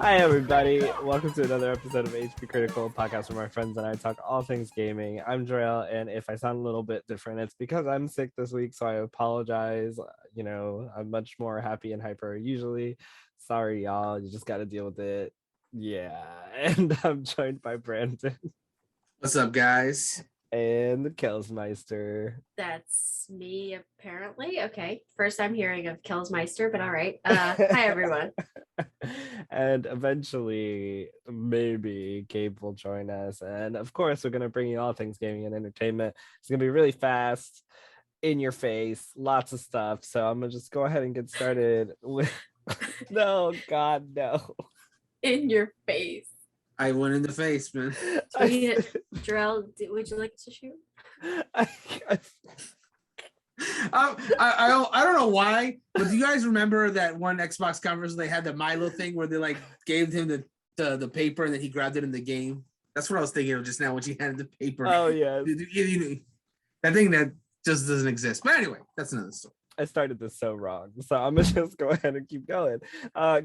Hi, everybody. Welcome to another episode of HP Critical, podcast where my friends and I talk all things gaming. I'm Jarrell, and if I sound a little bit different, it's because I'm sick this week, so I apologize. You know, I'm much more happy and hyper usually. Sorry, y'all. You just got to deal with it. Yeah. And I'm joined by Brandon What's up, guys? and the Kelsmeister. That's me, apparently. Okay. First I'm hearing of Kelsmeister, but all right. Hi, everyone. And eventually, maybe Gabe will join us. And of course, we're going to bring you all things gaming and entertainment. It's going to be really fast, in your face, lots of stuff. So I'm going to just go ahead and get started with. No, God, no. In your face. I went in the face, man. Jarrell, would you like to shoot? I don't know why, but do you guys remember that one Xbox conference they had the Milo thing where they like gave him the paper and then he grabbed it in the game? That's what I was thinking of just now when she handed the paper. Oh, yeah. That thing that just doesn't exist. But anyway, that's another story. I started this so wrong, so I'm gonna just go ahead and keep going.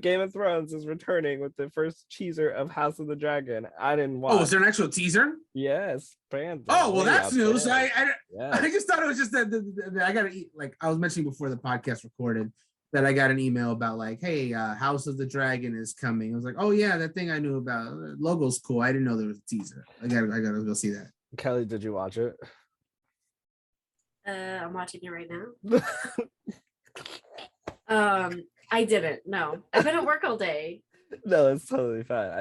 Game of Thrones is returning with the first teaser of House of the Dragon. I didn't watch. Oh, is there an actual teaser? Yes, Brandon. Oh, well, that's news. Yes. I just thought it was just that I got to eat. Like I was mentioning before the podcast recorded, that I got an email about like, hey, House of the Dragon is coming. I was like, oh yeah, that thing I knew about. Logo's cool. I didn't know there was a teaser. I gotta go see that. Kelly, did you watch it? I'm watching it right now. I didn't. No, I've been at work all day. No, it's totally fine.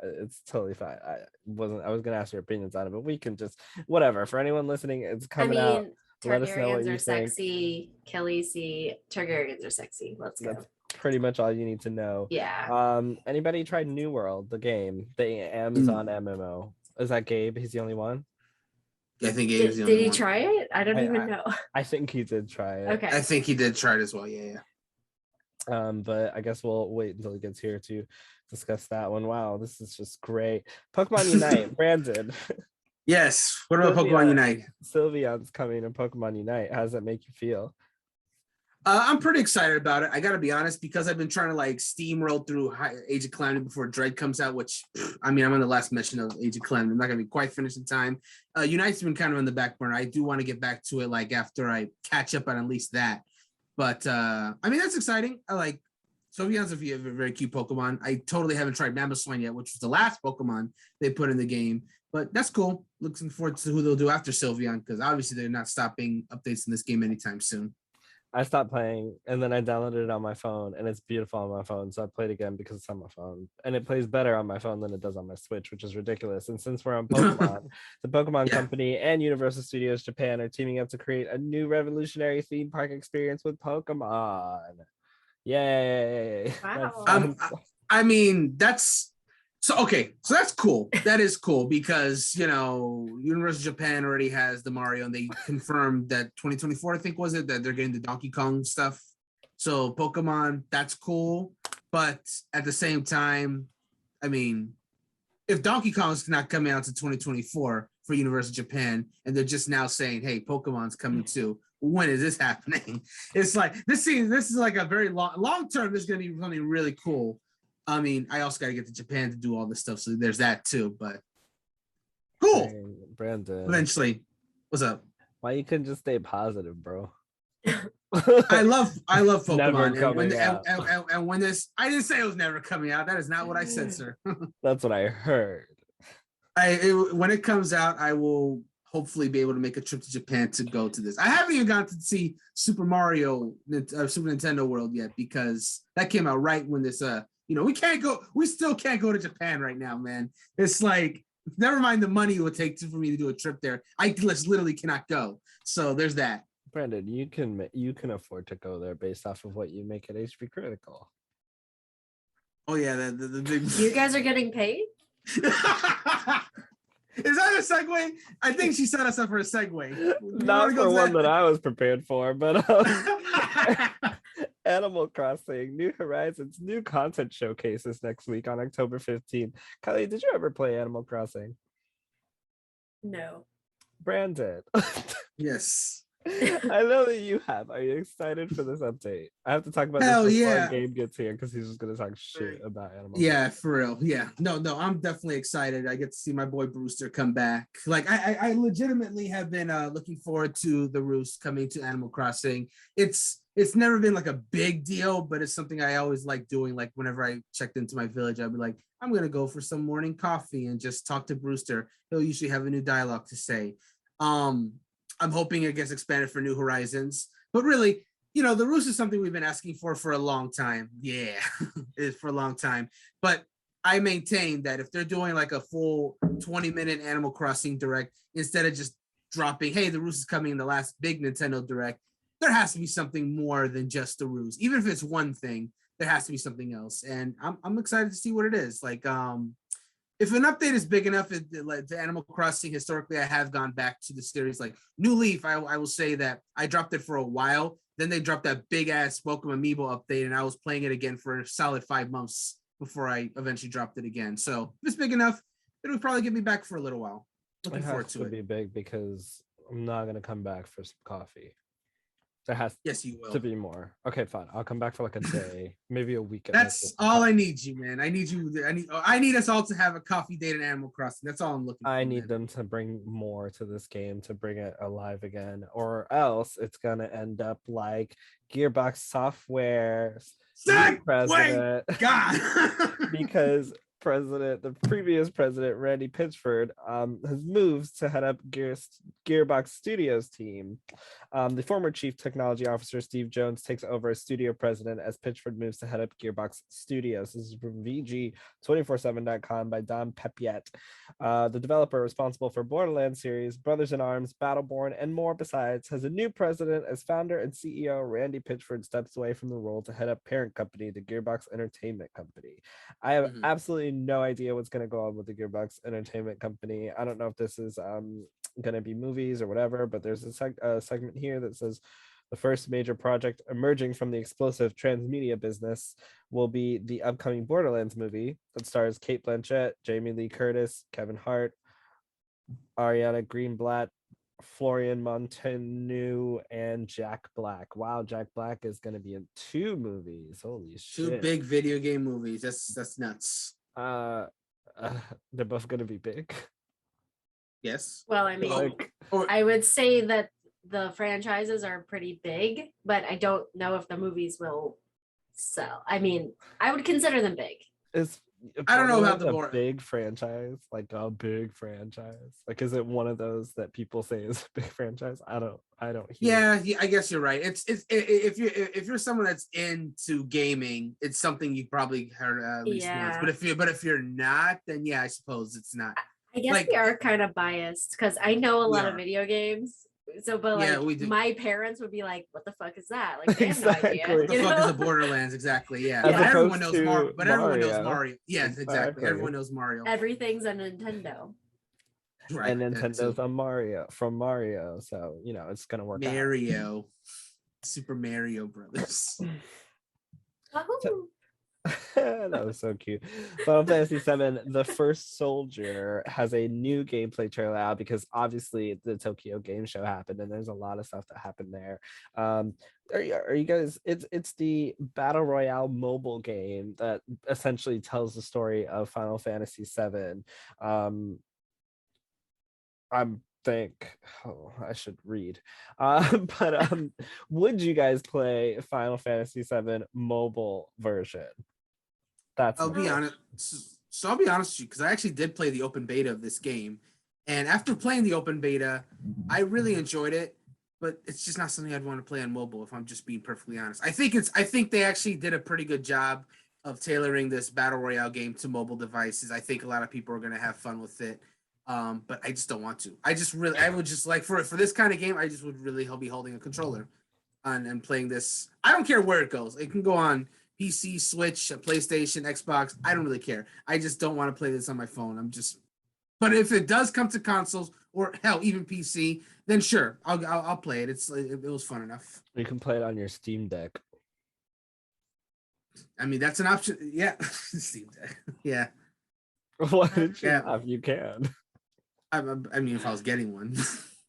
It's totally fine. I was gonna ask your opinions on it, but we can just whatever. For anyone listening, it's coming out. Let us know what Targaryens you are think. sexy. Khaleesi, Targaryens are sexy. Let's go. That's pretty much all you need to know. Yeah. Anybody tried New World, the game, the Amazon MMO? Is that Gabe? He's the only one. I think Did he try it? I don't even know. I think he did try it. Okay. I think he did try it as well. Yeah. But I guess we'll wait until he gets here to discuss that one. Wow, this is just great. Pokemon Unite, Brandon. Yes. What about Pokemon Unite? Sylveon's coming to Pokemon Unite. How does that make you feel? I'm pretty excited about it. I got to be honest, because I've been trying to like steamroll through Age of Calamity before Dread comes out, which, I mean, I'm on the last mission of Age of Calamity. I'm not going to be quite finished in time. Unite's been kind of on the back burner. I do want to get back to it, like, after I catch up on at least that. But, I mean, that's exciting. I like Sylveon's a very cute Pokemon. I totally haven't tried Mamoswine yet, which was the last Pokemon they put in the game. But that's cool. Looking forward to who they'll do after Sylveon, because obviously they're not stopping updates in this game anytime soon. I stopped playing and then I downloaded it on my phone and it's beautiful on my phone. So I played again because it's on my phone and it plays better on my phone than it does on my Switch, which is ridiculous. And since we're on Pokemon, the Pokemon Company and Universal Studios Japan are teaming up to create a new revolutionary theme park experience with Pokemon. Yay. Wow. I mean, that's so that's cool. That is cool because, you know, Universal Japan already has the Mario and they confirmed that 2024, I think, was it, that they're getting the Donkey Kong stuff. So Pokemon, that's cool. But at the same time, I mean, if Donkey Kong's not coming out to 2024 for Universal Japan and they're just now saying, hey, Pokemon's coming too, when is this happening? It's like this is like a very long term. This is going to be something really cool. I mean, I also got to get to Japan to do all this stuff, so there's that too. But cool, hey, Brandon. Eventually, what's up? Why you couldn't just stay positive, bro? I love Pokemon. And when this, I didn't say it was never coming out. That is not what I said, sir. That's what I heard. When it comes out, I will hopefully be able to make a trip to Japan to go to this. I haven't even gotten to see Super Nintendo World yet because that came out right when this we still can't go to Japan right now, man. It's like, never mind the money it would take for me to do a trip there. I just literally cannot go. So there's that. Brandon, you can afford to go there based off of what you make at HP Critical. Oh yeah, the big. You guys are getting paid? Is that a segue? I think she set us up for a segue. Not for one that I was prepared for, but Animal Crossing, New Horizons, new content showcases next week on October 15th. Kylie, did you ever play Animal Crossing? No. Brandon. Yes. I know that you have. Are you excited for this update? I have to talk about Hell this before yeah. Gabe gets here because he's just gonna talk shit about Animal Yeah, for real. Yeah. No, I'm definitely excited. I get to see my boy Brewster come back. Like I legitimately have been looking forward to the Roost coming to Animal Crossing. It's never been like a big deal, but it's something I always like doing. Like whenever I checked into my village, I'd be like, I'm gonna go for some morning coffee and just talk to Brewster. He'll usually have a new dialogue to say. I'm hoping it gets expanded for New Horizons, but really, the Roost is something we've been asking for a long time. Yeah, it's for a long time. But I maintain that if they're doing like a full 20-minute Animal Crossing Direct, instead of just dropping, hey, the Roost is coming in the last big Nintendo Direct, there has to be something more than just the Roost. Even if it's one thing, there has to be something else. And I'm excited to see what it is. Like, if an update is big enough, like the Animal Crossing, historically, I have gone back to the series. Like New Leaf, I will say that I dropped it for a while. Then they dropped that big ass Welcome Amiibo update, and I was playing it again for a solid 5 months before I eventually dropped it again. So if it's big enough, it'll probably get me back for a little while. Looking forward to it. Be big because I'm not gonna come back for some coffee. There has Yes, you will. to be more. Okay, fine. I'll come back for like a day, maybe a week. That's all I need you, man. I need us all to have a coffee date in Animal Crossing. That's all I'm looking for. I need them to bring more to this game to bring it alive again, or else it's gonna end up like Gearbox Software president. God. Because the previous president, Randy Pitchford, has moved to head up Gearbox Studios team. The former chief technology officer, Steve Jones, takes over as studio president as Pitchford moves to head up Gearbox Studios. This is from VG247.com by Don Pepiet, the developer responsible for Borderlands series, Brothers in Arms, Battleborn, and more besides, has a new president as founder and CEO. Randy Pitchford steps away from the role to head up parent company, the Gearbox Entertainment Company. I have absolutely no idea what's going to go on with the Gearbox Entertainment Company. I don't know if this is going to be movies or whatever, but there's a segment here that says the first major project emerging from the explosive transmedia business will be the upcoming Borderlands movie that stars Cate Blanchett, Jamie Lee Curtis, Kevin Hart, Ariana Greenblatt, Florian Montañu, and Jack Black. Wow, Jack Black is going to be in 2 movies. Holy shit. 2 big video game movies. That's nuts. They're both going to be big. Yes. Well, I mean, I would say that the franchises are pretty big, but I don't know if the movies will sell. I mean, I would consider them big. I don't know about the big franchise, like a big franchise. Like, is it one of those that people say is a big franchise? I don't hear. Yeah, I guess you're right. It's if you're someone that's into gaming, it's something you probably heard at least once. But if you're not, then yeah, I suppose it's not. I guess we are kind of biased because I know a lot of video games. So, but like my parents would be like, "What the fuck is that?" Like, they have no idea. What the fuck is a Borderlands? Exactly. Yeah. Everyone knows Mario. But everyone knows Mario. Yes, exactly. Everyone knows Mario. Everything's a Nintendo. Right. And Nintendo's on Mario from Mario, so it's gonna work. Mario, Super Mario Brothers. That was so cute. Final Fantasy VII, The First Soldier, has a new gameplay trailer out because obviously the Tokyo Game Show happened and there's a lot of stuff that happened there. Are you guys? It's the battle royale mobile game that essentially tells the story of Final Fantasy VII. I should read. But would you guys play Final Fantasy VII mobile version? I'll be honest. So I'll be honest with you, because I actually did play the open beta of this game, and after playing the open beta, I really enjoyed it. But it's just not something I'd want to play on mobile, if I'm just being perfectly honest. I think they actually did a pretty good job of tailoring this battle royale game to mobile devices. I think a lot of people are going to have fun with it. But I just don't want to. I would just like for this kind of game, I just would really be holding a controller and playing this. I don't care where it goes. It can go on PC, Switch, PlayStation, Xbox. I don't really care. I just don't want to play this on my phone. But if it does come to consoles or hell, even PC, then sure, I'll play it. It was fun enough. You can play it on your Steam Deck. I mean, that's an option. Yeah, Steam Deck. Yeah. Why did you have? You can. I mean, if I was getting one.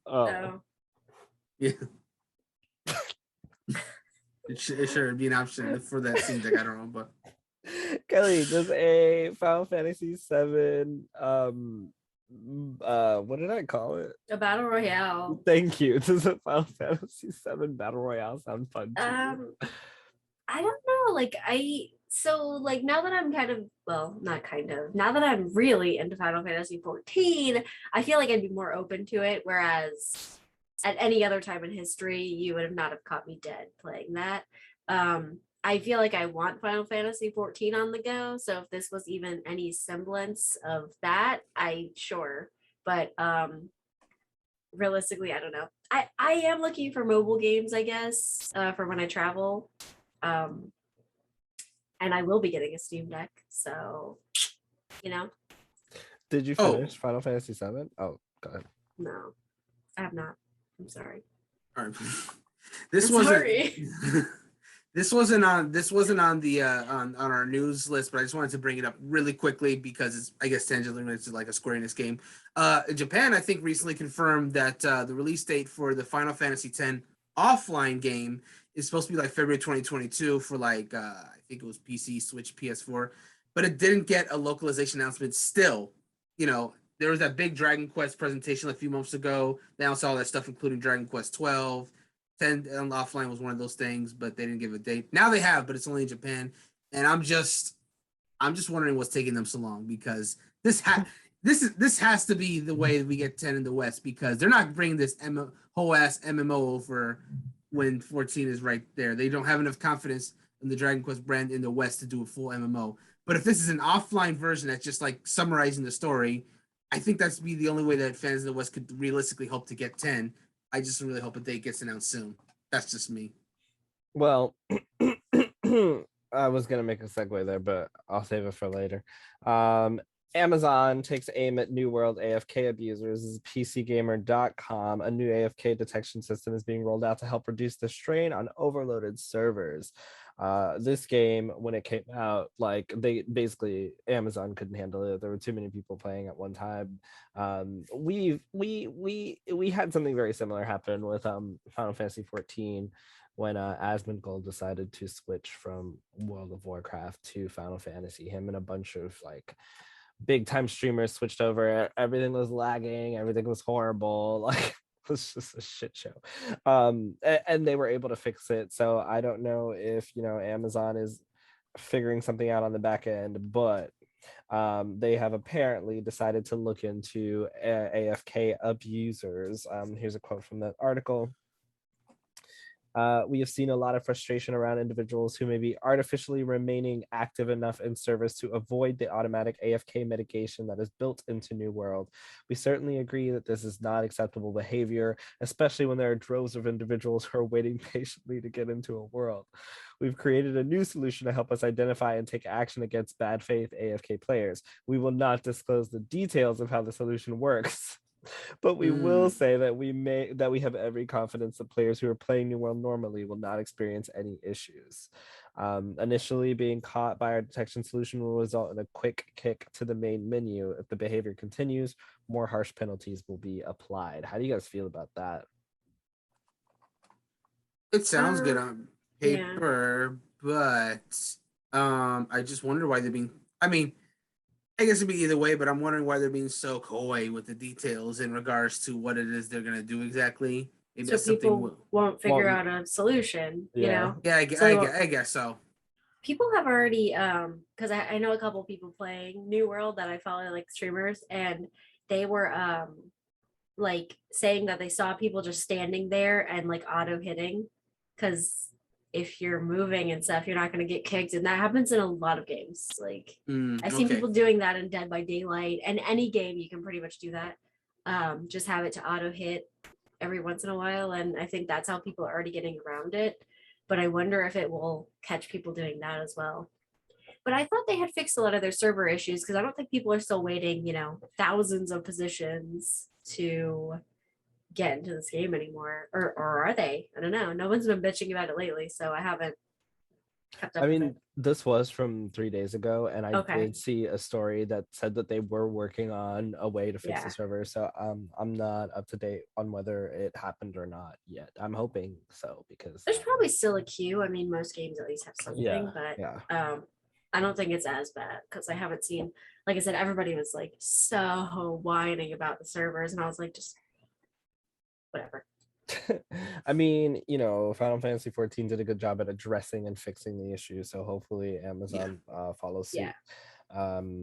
Oh. Yeah. It should be an option for that scene deck. I don't know, but Kelly, does a Final Fantasy 7 what did I call it? A battle royale. Thank you. Does a Final Fantasy 7 battle royale sound fun to you? I don't know. Like now that I'm now that I'm really into Final Fantasy 14, I feel like I'd be more open to it. Whereas at any other time in history, you would have not have caught me dead playing that. I feel like I want Final Fantasy 14 on the go. So if this was even any semblance of that, sure. But realistically, I don't know. I am looking for mobile games, I guess, for when I travel. And I will be getting a Steam Deck. So, Did you finish Final Fantasy 7? Oh, go ahead. No, I have not. I'm sorry. all right. Sorry. This wasn't on the on our news list, but I just wanted to bring it up really quickly because it's, I guess, tangentially related to like a Square Enix game. Japan, I think, recently confirmed that the release date for the Final Fantasy X offline game is supposed to be like February 2022 for like I think it was PC, Switch, PS4, but it didn't get a localization announcement. Still, there was that big Dragon Quest presentation a few months ago. They announced all that stuff, including Dragon Quest 12. 10 offline was one of those things, but they didn't give a date. Now they have, but it's only in Japan. And I'm just wondering what's taking them so long, because this has to be the way that we get 10 in the West, because they're not bringing this whole ass MMO over when 14 is right there. They don't have enough confidence in the Dragon Quest brand in the West to do a full MMO. But if this is an offline version that's just like summarizing the story, I think that's be the only way that fans in the West could realistically hope to get 10. I just really hope a date gets announced soon. That's just me. Well, I was gonna make a segue there, but I'll save it for later. Amazon takes aim at New World AFK abusers. PCgamer.com, a new AFK detection system is being rolled out to help reduce the strain on overloaded servers. This game, when it came out, like Amazon couldn't handle it. There were too many people playing at one time. We had something very similar happen with Final Fantasy 14 when Asmongold decided to switch from World of Warcraft to Final Fantasy. Him and a bunch of like big time streamers switched over. Everything was lagging. Everything was horrible. Like, it was just a shit show. And they were able to fix it. So I don't know if Amazon is figuring something out on the back end, but they have apparently decided to look into AFK abusers. Here's a quote from that article. We have seen a lot of frustration around individuals who may be artificially remaining active enough in service to avoid the automatic AFK mitigation that is built into New World. We certainly agree that this is not acceptable behavior, especially when there are droves of individuals who are waiting patiently to get into a world. We've created a new solution to help us identify and take action against bad faith AFK players. We will not disclose the details of how the solution works. But we will say that we have every confidence that players who are playing New World normally will not experience any issues. Initially, being caught by our detection solution will result in a quick kick to the main menu. If the behavior continues, more harsh penalties will be applied. How do you guys feel about that? It sounds good on paper, but I just wonder why they're being. I mean, I guess it'd be either way, but I'm wondering why they're being so coy with the details in regards to what it is they're gonna do exactly. Maybe so people won't figure out a solution, Yeah, I guess so. People have already, because I know a couple of people playing New World that I follow, like streamers, and they were like saying that they saw people just standing there and like auto hitting, because if you're moving and stuff, you're not going to get kicked. And that happens in a lot of games. Like I've seen people doing that in Dead by Daylight, and any game you can pretty much do that. Just have it to auto hit every once in a while. And I think that's how people are already getting around it. But I wonder if it will catch people doing that as well. But I thought they had fixed a lot of their server issues, because I don't think people are still waiting, thousands of positions to get into this game anymore, or are they? I don't know. No one's been bitching about it lately, so I haven't. kept up I with mean, it. this was from 3 days ago, and I Okay. did see a story that said that they were working on a way to fix Yeah. the server. So I'm not up to date on whether it happened or not yet. I'm hoping so because There's probably still a queue. I mean, most games at least have something, yeah, but yeah. I don't think it's as bad because I haven't seen, like I said, everybody was like so whining about the servers, and I was like, just whatever. I mean, Final Fantasy 14 did a good job at addressing and fixing the issue, so hopefully Amazon follows suit. Yeah.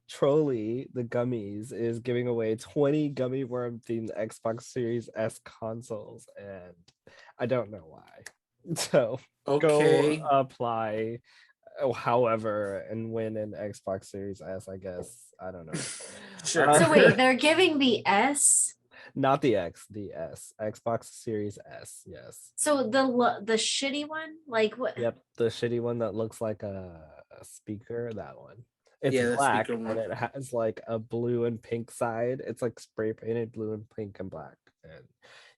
Trolley, the gummies, is giving away 20 gummy worm themed Xbox Series S consoles, and I don't know why. So Okay. go apply, however, and win an Xbox Series S, I guess. I don't know. Sure. So wait, they're giving the S. Not the X, the S. Xbox Series S, yes. So the shitty one, like what? Yep, the shitty one that looks like a speaker, that one. It's Yeah, the black speaker and one. it has like a blue and pink side. It's like spray painted blue and pink and black. And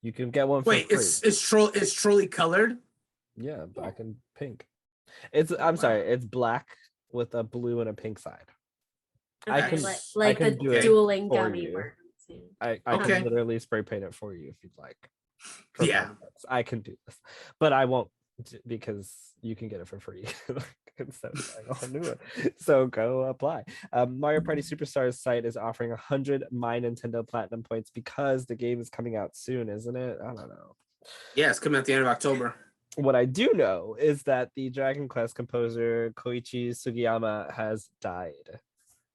you can get one for Wait, free. it's trolley colored. Yeah, black and pink. I'm Wow. sorry, it's black with a blue and a pink side. I Okay, can like I the can do it dueling for gummy you. worms. I Okay. can literally spray paint it for you if you'd like. For Yeah. $5. I can do this, but I won't because you can get it for free instead of buying a whole new one. So go apply. Mario Party Superstars site is offering 100 My Nintendo Platinum points because the game is coming out soon, isn't it? I don't know. Yeah, it's coming at the end of October. What I do know is that the Dragon Quest composer Koichi Sugiyama has died.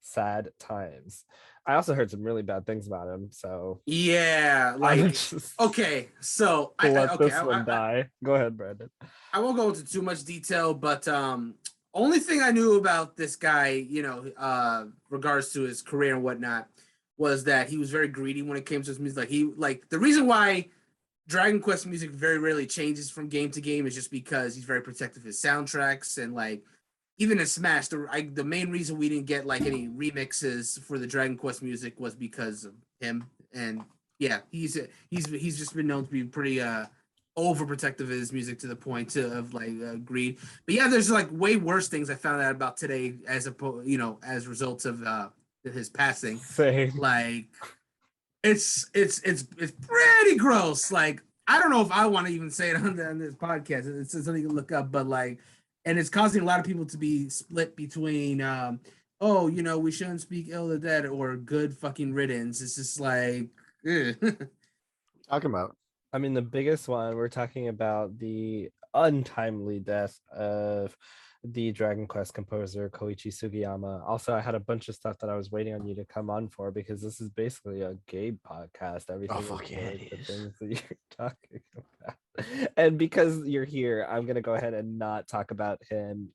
Sad times. I also heard some really bad things about him, so Yeah, I'm like just okay, so let this one die. Go ahead, Brandon. I won't go into too much detail, but only thing I knew about this guy, regards to his career and whatnot, was that he was very greedy when it came to his music. Like the reason why Dragon Quest music very rarely changes from game to game is just because he's very protective of his soundtracks, and like even in Smash, the main reason we didn't get like any remixes for the Dragon Quest music was because of him. And yeah, he's just been known to be pretty overprotective of his music to the point of like greed. But yeah, there's like way worse things I found out about today as results of his passing. Same. Like it's pretty gross. Like I don't know if I want to even say it on this podcast. It's something you can look up, but like, and it's causing a lot of people to be split between, we shouldn't speak ill of the dead or good fucking riddance. It's just like, talking about. I mean, the biggest one, we're talking about the untimely death of the Dragon Quest composer Koichi Sugiyama. Also, I had a bunch of stuff that I was waiting on you to come on for because this is basically a Gabe podcast. Everything is fuck yeah, related it to is. things that you're talking about. And because you're here, I'm gonna go ahead and not talk about him,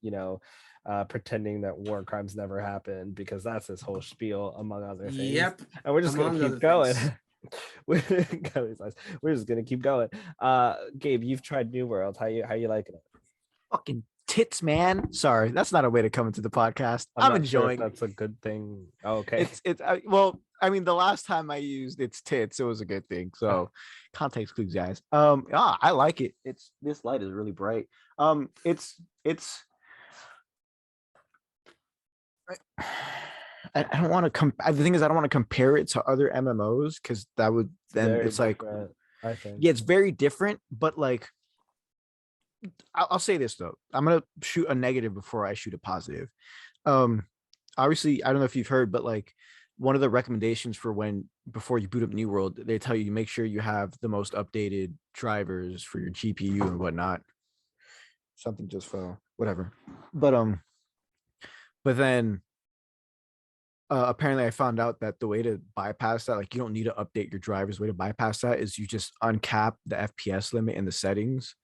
pretending that war crimes never happened because that's his whole spiel, among other things. yep. And we're just gonna Among keep other going. things. We're just gonna keep going. Gabe, you've tried New World. How you liking it? Fucking tits, man. Sorry, that's not a way to come into the podcast. I'm I'm not sure if enjoying. that's a good thing. Oh, okay. Well, I mean, the last time I used its tits, it was a good thing. So context clues, guys. I like it. This light is really bright. It's I don't want to the thing is I don't want to compare it to other MMOs because that would then Very it's like different, I think. yeah, it's very different, but like I'll say this though. I'm gonna shoot a negative before I shoot a positive. Obviously, I don't know if you've heard, but like one of the recommendations for before you boot up New World, they tell you make sure you have the most updated drivers for your GPU and whatnot. Something just fell, whatever. But then apparently I found out that the way to bypass that, like you don't need to update your drivers. The way to bypass that is you just uncap the FPS limit in the settings.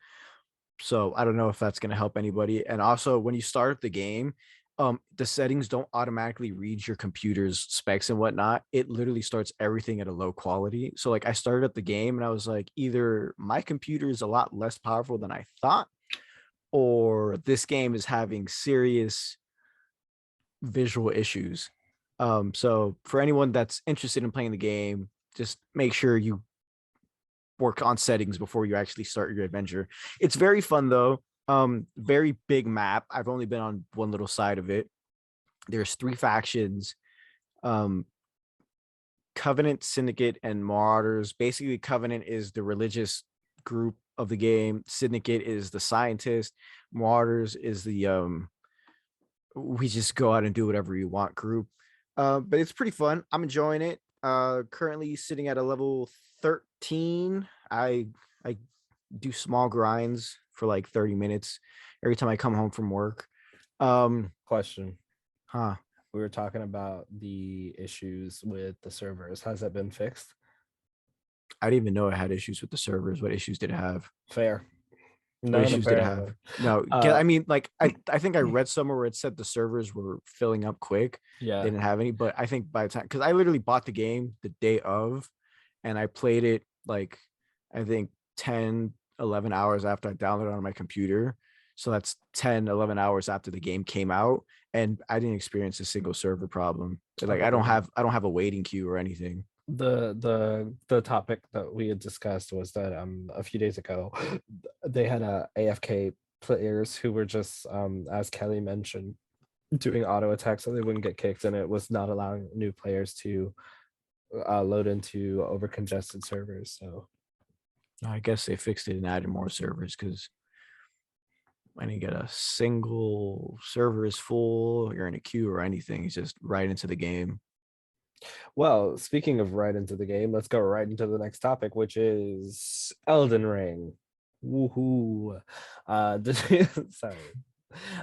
So I don't know if that's going to help anybody. And also when you start the game, the settings don't automatically read your computer's specs and whatnot. It literally starts everything at a low quality. So like I started up the game and I was like, either my computer is a lot less powerful than I thought, or this game is having serious visual issues. So for anyone that's interested in playing the game, just make sure you work on settings before you actually start your adventure. It's very fun though. Very big map. I've only been on one little side of it. There's 3 factions. Covenant, Syndicate, and Marauders. Basically, Covenant is the religious group of the game. Syndicate is the scientist. Marauders is the we just go out and do whatever you want group. But it's pretty fun. I'm enjoying it. Currently sitting at a level 13. I do small grinds for like 30 minutes every time I come home from work. Question. Huh. We were talking about the issues with the servers. Has that been fixed? I didn't even know I had issues with the servers. What issues did it have? Fair. What None, issues did it apparently. have? No, I mean, like I think I read somewhere where it said the servers were filling up quick. Yeah. They didn't have any, but I think by the time, because I literally bought the game the day of, and I played it like I think 10, 11 hours after I downloaded it on my computer. So that's 10, 11 hours after the game came out, and I didn't experience a single server problem. Like I don't have a waiting queue or anything. The topic that we had discussed was that a few days ago they had AFK players who were just as Kelly mentioned doing auto attacks so they wouldn't get kicked, and it was not allowing new players to load into over congested servers. So I guess they fixed it and added more servers, because when you get a single server is full, you're in a queue or anything, it's just right into the game. well, speaking of right into the game, let's go right into the next topic, which is Elden Ring. Woohoo. Sorry.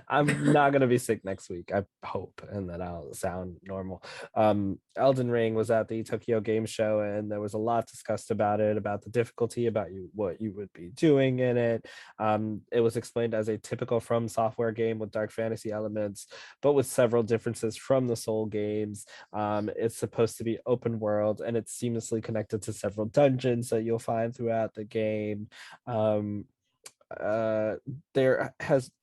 I'm not gonna be sick next week, I hope, and that I'll sound normal. Elden Ring was at the Tokyo Game Show, and there was a lot discussed about it, about the difficulty, about what you would be doing in it. It was explained as a typical From Software game with dark fantasy elements, but with several differences from the Soul games. It's supposed to be open world, and it's seamlessly connected to several dungeons that you'll find throughout the game. There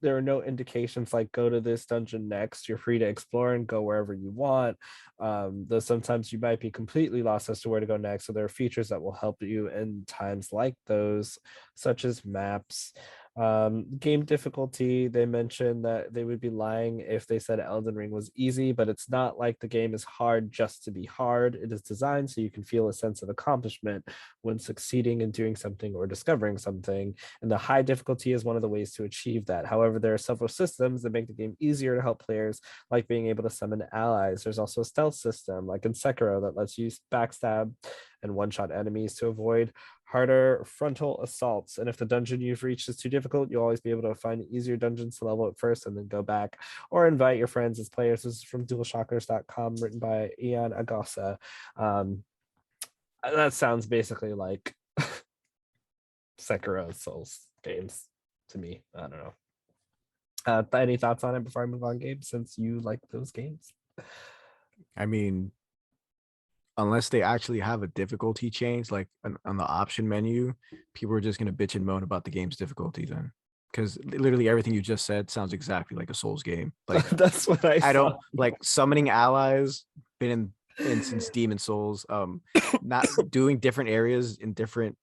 are no indications like go to this dungeon next. You're free to explore and go wherever you want, though sometimes you might be completely lost as to where to go next. So there are features that will help you in times like those, such as maps. Game difficulty, they mentioned that they would be lying if they said Elden Ring was easy, but it's not like the game is hard just to be hard. It is designed so you can feel a sense of accomplishment when succeeding in doing something or discovering something, and the high difficulty is one of the ways to achieve that. However, there are several systems that make the game easier to help players, like being able to summon allies. There's also a stealth system like in Sekiro that lets you backstab and one-shot enemies to avoid harder frontal assaults. And if the dungeon you've reached is too difficult, you'll always be able to find easier dungeons to level at first and then go back or invite your friends as players. This is from DualShockers.com, written by Ian Agosa. That sounds basically like Sekiro Souls games to me. I don't know. Any thoughts on it before I move on, Gabe, since you like those games? I mean, unless they actually have a difficulty change, like on the option menu, people are just going to bitch and moan about the game's difficulty then. Because literally everything you just said sounds exactly like a Souls game. Like that's what I don't like summoning allies, been in since Demon Souls, not doing different areas in different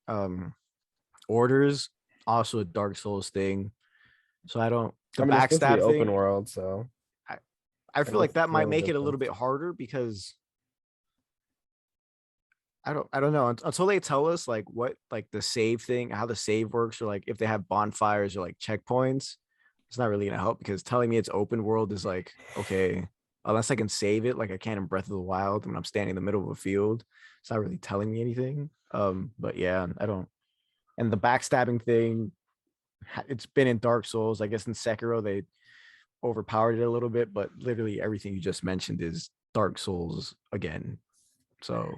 orders, also a Dark Souls thing. So I don't, the backstab thing, open world, so I feel like that might make it a little bit harder, because I don't know until they tell us like what, like the save thing, how the save works, or like if they have bonfires or like checkpoints. It's not really gonna help, because telling me it's open world is like, okay, unless I can save it like I can in Breath of the Wild when I'm standing in the middle of a field, it's not really telling me anything. But yeah, I don't. And the backstabbing thing, it's been in Dark Souls. I guess in Sekiro they overpowered it a little bit, but literally everything you just mentioned is Dark Souls again. So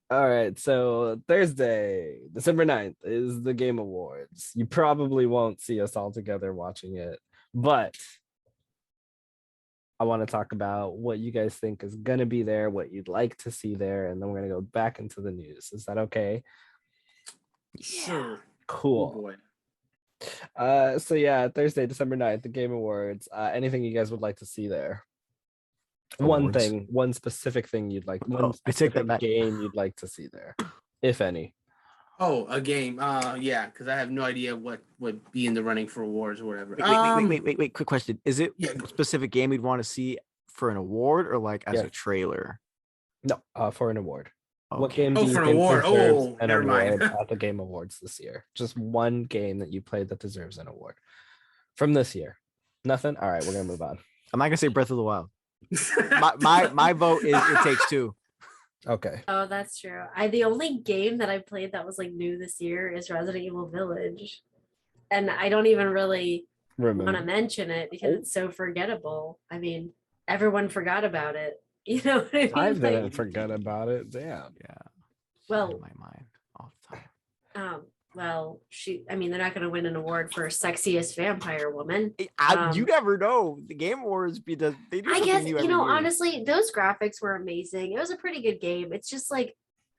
all right, so Thursday, December 9th is the Game Awards. You probably won't see us all together watching it, but I want to talk about what you guys think is going to be there, what you'd like to see there, and then we're going to go back into the news. Is that okay? Sure. Cool. Oh boy. So yeah, Thursday, December 9th, the Game Awards. Anything you guys would like to see there? Awards. One specific thing you'd like, I take that back. game you'd like to see there, if any. Oh, a game. Yeah, because I have no idea what would be in the running for awards or whatever. Wait. Quick question. Is it Yeah. a specific game you'd want to see for an award or like as Yeah. a trailer? No, for an award. What Okay. game do Oh, you for an think award. deserves Oh, an never mind. award at the Game Awards this year? Just one game that you played that deserves an award from this year. Nothing. All right, we're gonna move on. I'm not gonna say Breath of the Wild. My vote is It Takes Two. Okay. Oh, that's true. The only game that I played that was like new this year is Resident Evil Village, and I don't even really want to Remember. mention it because it's so forgettable. I mean, everyone forgot about it. You know what I mean? I Like, didn't forget about it. Damn. Yeah. well, In my mind all the time. well, they're not going to win an award for sexiest vampire woman. You never know. The Game Awards because they do I something guess, new every year. honestly, those graphics were amazing. It was a pretty good game. It's just like,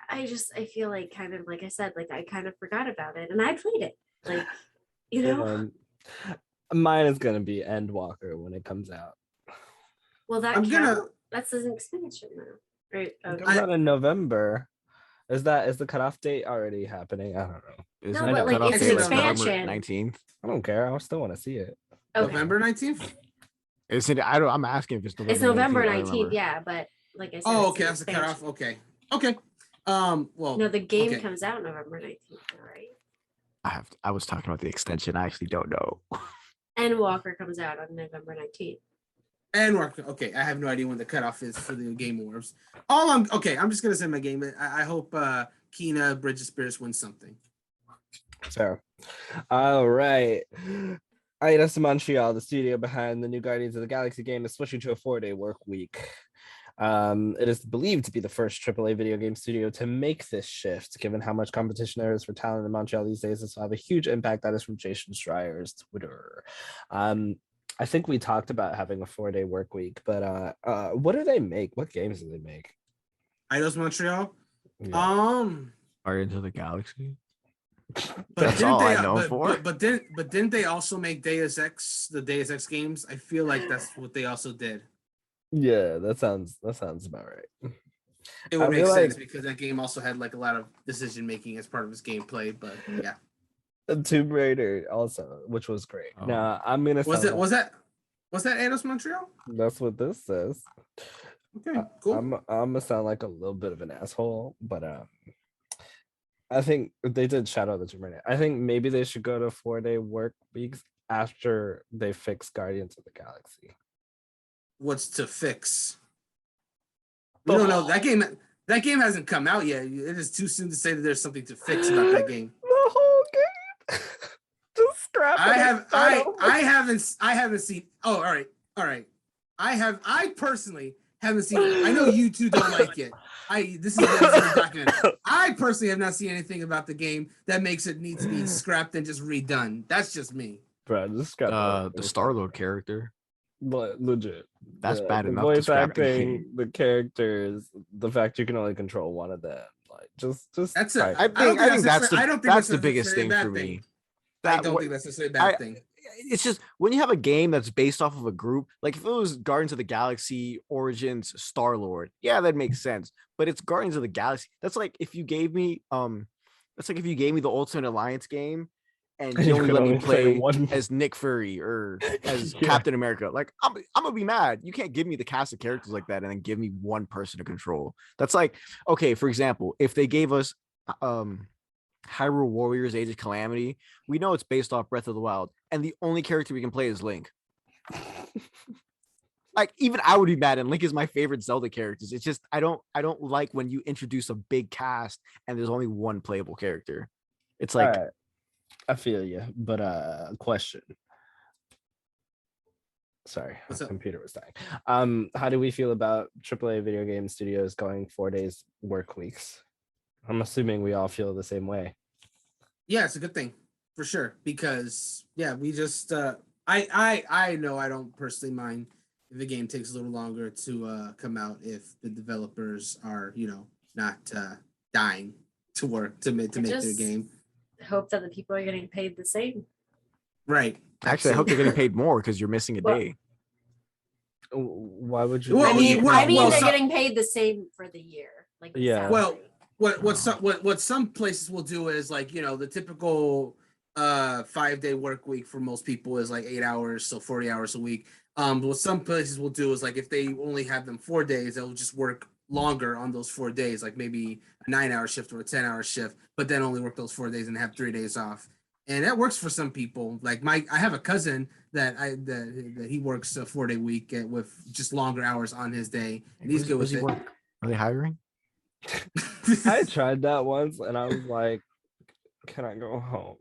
I feel like kind of, like I said, like I kind of forgot about it and I played it. Like, Mine is gonna be Endwalker when it comes out. Well, that's an expansion now. Right. It Okay. comes out in November. Is the cutoff date already happening? I don't know. Isn't No, the but, like, cutoff it's date an expansion. 19th? I don't care. I still want to see it. Okay. November 19th. Is it? I'm asking if it's November. It's November 19th. I don't 19th, remember. yeah, but like I said, Oh, it's okay, an that's the cutoff. expansion. Okay. Well, No, the game okay. comes out November 19th, right? I was talking about the extension. I actually don't know. And Walker comes out on November 19th. And work. Okay, I have no idea when the cutoff is for the Game Awards. I'm just gonna say my game. I hope Kina Bridge of Spirits wins something. Fair. All right. Eidos Montreal, the studio behind the new Guardians of the Galaxy game, is switching to a 4-day work week. It is believed to be the first AAA video game studio to make this shift, given how much competition there is for talent in Montreal these days. This will have a huge impact. That is from Jason Schreier's Twitter. I think we talked about having a 4-day work week, but what do they make? What games do they make? Eidos Montreal. Yeah. Guardians of the Galaxy. But That's didn't all they, I know but, for. But didn't they also make Deus Ex, the Deus Ex games? I feel like that's what they also did. Yeah, that sounds about right. It would I make feel sense like- because that game also had like a lot of decision making as part of its gameplay. But yeah, Tomb Raider also, which was great. Oh. Now I'm gonna was sound that Eidos Montreal? that's what this says. Okay, cool. I'm gonna sound like a little bit of an asshole, but I think they did Shadow of the Tomb Raider. I think maybe they should go to 4-day work weeks after they fix Guardians of the Galaxy. What's to fix? We don't know. That game hasn't come out yet. It is too soon to say that there's something to fix about that game. The whole game. Just scrap it. I haven't seen. Oh, all right. I personally haven't seen it. I know you two don't like it. This is a document. I personally have not seen anything about the game that makes it need to be scrapped and just redone. That's just me. Bro, just scrap The Star-Lord character. But legit. That's bad the enough to voice scrap the acting, game. the characters, the fact you can only control one of them. Like just That's it. try I think that's the biggest thing for me. I don't think that's necessarily a bad thing. It's just when you have a game that's based off of a group, like if it was Guardians of the Galaxy Origins Star-Lord, yeah, that makes sense. But it's Guardians of the Galaxy. That's like if you gave me the Ultimate Alliance game and you only let me play as Nick Fury or as Captain America. Like I'm gonna be mad. You can't give me the cast of characters like that and then give me one person to control. That's like, okay, for example, if they gave us Hyrule Warriors Age of Calamity, we know it's based off Breath of the Wild, and the only character we can play is Link. Like even I would be mad, and Link is my favorite Zelda characters. It's just I don't like when you introduce a big cast and there's only one playable character. It's like All right. I feel you, but question. Sorry, What's my up? computer was dying. How do we feel about AAA video game studios going 4 days work weeks? I'm assuming we all feel the same way. Yeah, it's a good thing for sure because we just I know I don't personally mind if the game takes a little longer to come out if the developers are not dying to work to make their game. Hope that the people are getting paid the same. Right. actually I hope they're getting paid more because you're missing a Well, day. Why would you? Well, I mean, they're getting paid the same for the year. Like the Yeah. salary. Well, what some places will do is like, the typical 5-day work week for most people is like 8 hours, so 40 hours a week. What some places will do is like if they only have them 4 days, they'll just work longer on those 4 days, like maybe a 9-hour shift or a 10-hour shift, but then only work those 4 days and have 3 days off. And that works for some people. Like I have a cousin that he works a 4-day week with just longer hours on his day, and he's good with it. Work? Are they hiring? I tried that once and I was like, can I go home?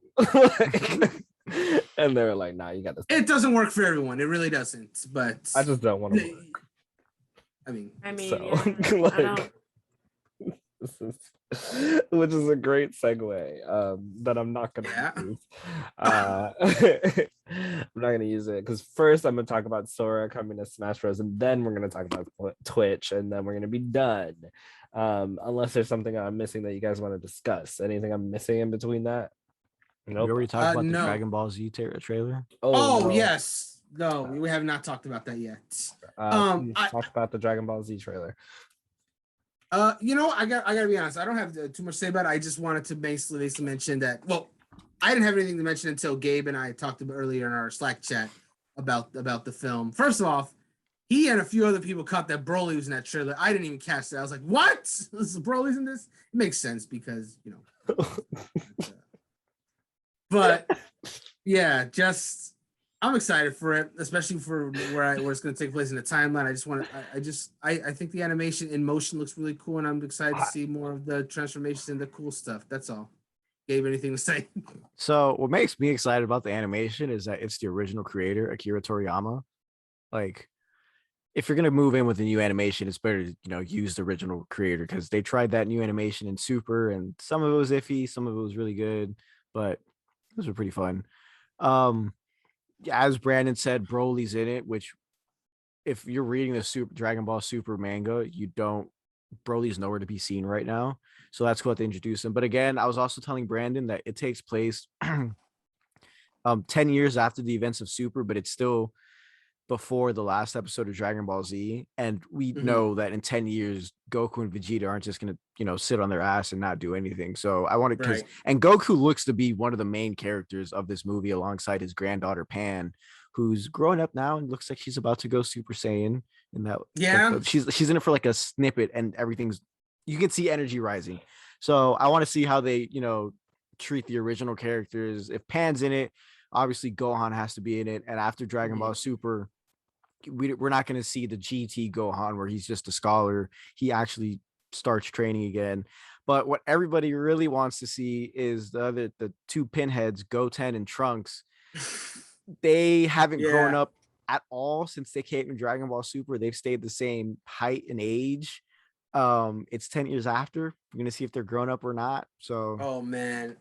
And they were like, nah, you got this. It doesn't work for everyone. It really doesn't. But I just don't want to work. I mean, So, yeah, like, which is a great segue that I'm not gonna use. I'm not gonna use it because first I'm gonna talk about Sora coming to Smash Bros. And then we're gonna talk about Twitch, and then we're gonna be done. Unless there's something I'm missing that you guys want to discuss. Anything I'm missing in between that? Nope. We already talked about no. the Dragon Ball Z trailer. Oh no. Yes. No, we have not talked about that yet. Talk about the Dragon Ball Z trailer. I gotta be honest. I don't have too much to say about it. I just wanted to basically mention that. Well, I didn't have anything to mention until Gabe and I talked about earlier in our Slack chat about the film. First of all, he and a few other people caught that Broly was in that trailer. I didn't even catch that. I was like, "What? This is Broly's in this?" It makes sense because but yeah, just I'm excited for it, especially for where it's going to take place in the timeline. I think the animation in motion looks really cool, and I'm excited to see more of the transformations and the cool stuff. That's all. Gabe, anything to say? So what makes me excited about the animation is that it's the original creator, Akira Toriyama. Like, if you're gonna move in with a new animation, it's better to use the original creator, because they tried that new animation in Super, and some of it was iffy, some of it was really good, but those were pretty fun. As Brandon said, Broly's in it, which if you're reading the Dragon Ball Super manga, Broly's nowhere to be seen right now. So that's cool to introduce him. But again, I was also telling Brandon that it takes place 10 years after the events of Super, but it's still before the last episode of Dragon Ball Z. And we know that in 10 years, Goku and Vegeta aren't just going to, sit on their ass and not do anything. So I wanted to, and Goku looks to be one of the main characters of this movie alongside his granddaughter Pan, who's growing up now and looks like she's about to go Super Saiyan. And that, she's in it for like a snippet, and you can see energy rising. So I want to see how they, treat the original characters. If Pan's in it, obviously Gohan has to be in it. And after Dragon Ball Super, we're not going to see the GT Gohan where he's just a scholar. He actually starts training again. But what everybody really wants to see is the two pinheads, Goten and Trunks. They haven't grown up at all since they came in Dragon Ball Super. They've stayed the same height and age. It's 10 years after. We're gonna see if they're grown up or not. So oh man,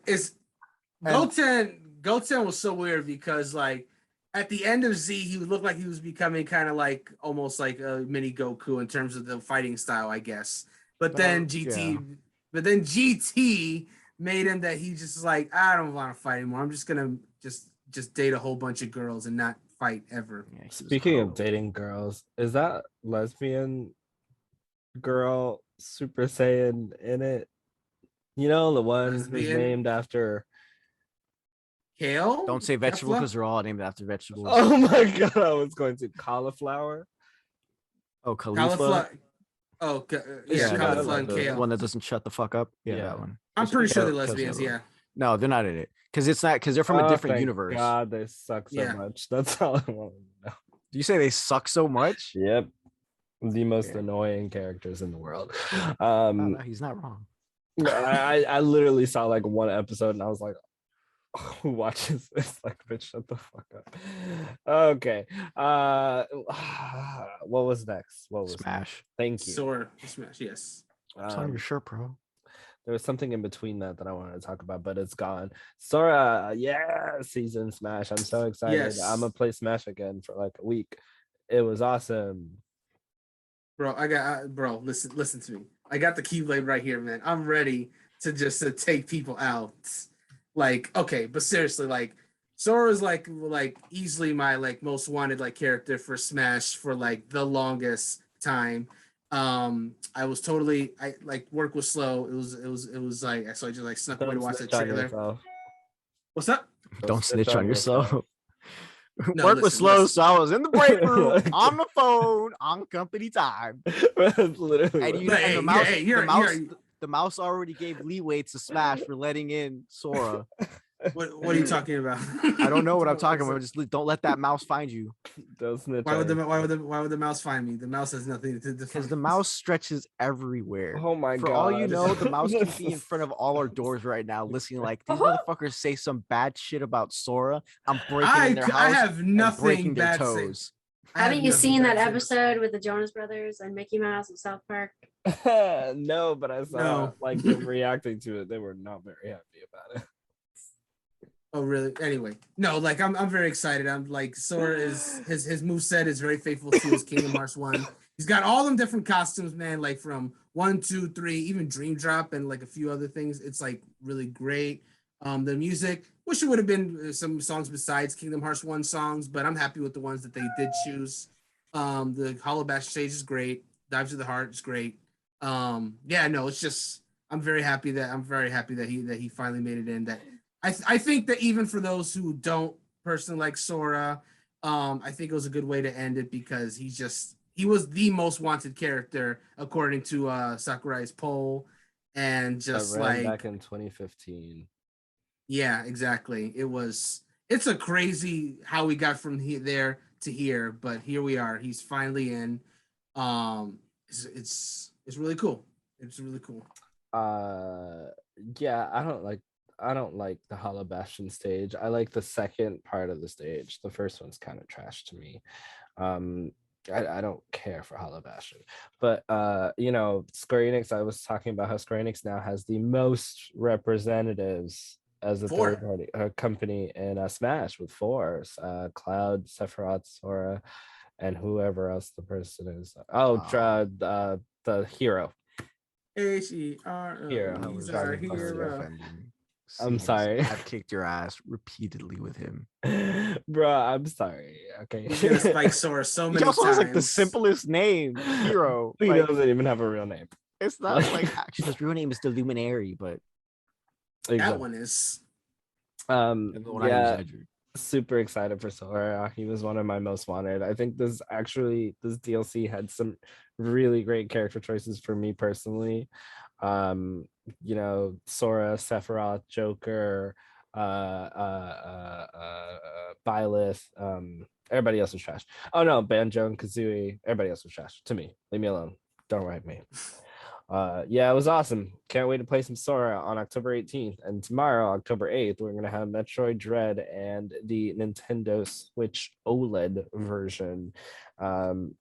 Goten was so weird because like at the end of Z, he would look like he was becoming kind of like almost like a mini Goku in terms of the fighting style, I guess. But then GT made him that he just like, I don't want to fight anymore. I'm just gonna just date a whole bunch of girls and not fight ever. Yeah, speaking of dating girls, is that lesbian girl Super Saiyan in it? The one who's named after kale? Don't say vegetable because they're all named after vegetables. Oh my god, I was going to cauliflower. Oh, cauliflower. Oh, cauliflower and kale. One that doesn't shut the fuck up. Yeah, that one. I'm pretty sure they're lesbians. Yeah. No, they're not in it because they're from a different universe. God, they suck so much. That's all I want to know. Do you say they suck so much? Yep. The most annoying characters in the world. No, he's not wrong. I literally saw like one episode and I was like, who watches this? Like, bitch, shut the fuck up. Okay. What was next? What was Smash? Next? Thank you. Sora. Smash, yes. It's on your shirt, bro. There was something in between that I wanted to talk about, but it's gone. Sora, season Smash. I'm so excited. Yes. I'm gonna play Smash again for like a week. It was awesome. Bro, listen to me. I got the Keyblade right here, man. I'm ready to take people out. Like, okay, but seriously, like Sora's like easily my like most wanted like character for Smash for like the longest time. I was totally work was slow. It was like so I just like snuck away to Don't watch the snitch on trailer. yourself. What's up? Don't snitch on yourself. No, Work was listen, slow, listen. so I was in the break room on the phone on company time. That's literally And what you know, Hey, and the hey, mouse, hey, the you're- mouse, you're- the mouse already gave leeway to Smash for letting in Sora. What are you talking about? I don't know what I'm talking about. Just don't let that mouse find you. Don't snitch Why would on why would the mouse find me? The mouse has nothing to Because define. the mouse stretches everywhere. Oh my For all you God. know, the mouse could This be in is- front of all our doors right now, listening like these Uh-huh. motherfuckers say some bad shit about Sora. I'm breaking in their house I have and nothing breaking their bad to say. toes. I have Haven't you nothing seen bad that to say. episode with the Jonas Brothers and Mickey Mouse of South Park? No, but I saw No. like them reacting to it. They were not very happy about it. Oh really? Anyway, no, like I'm very excited. I'm like Sora is his moveset is very faithful to his Kingdom Hearts 1. He's got all them different costumes, man, like from 1, 2, 3, even Dream Drop and like a few other things. It's like really great. The music, wish it would have been some songs besides Kingdom Hearts 1 songs, but I'm happy with the ones that they did choose. The Hollow Bash stage is great. Dive to the Heart is great. Yeah, no, it's just I'm very happy that he finally made it in. That I think that even for those who don't personally like Sora, I think it was a good way to end it because he was the most wanted character according to Sakurai's poll, and just I ran like back in 2015. yeah, exactly. It's a crazy how we got from there to here, but here we are. He's finally in. It's really cool. It's really cool. Yeah, I don't like the Hollow Bastion stage. I like the second part of the stage. The first one's kind of trash to me. I don't care for Hollow Bastion. But you know, Square Enix, I was talking about how Square Enix now has the most representatives as a Four. third party company in Smash with 4. Cloud, Sephiroth, Sora, and whoever else the person is. Oh, the hero. H-E-R-O. Hero. He's Sorry, our sorry. hero. I'm sorry. I've kicked your ass repeatedly with him. Bruh, I'm sorry. Okay. He's gonna spike Sora so He many also times. has like the simplest name, Hero. He Like, doesn't even have a real name. it's not like actually his real name is the Luminary, but That one is. and the one I Yeah, use Edric. super excited for Sora. He was one of my most wanted. I think this DLC had some really great character choices for me personally. You know, Sora, Sephiroth, Joker, Byleth, everybody else was trash. Oh no, Banjo and Kazooie, everybody else was trash to me. Leave me alone. Don't write me. Yeah, it was awesome. Can't wait to play some Sora on October 18th. And tomorrow, October 8th, we're gonna have Metroid Dread and the Nintendo Switch OLED version,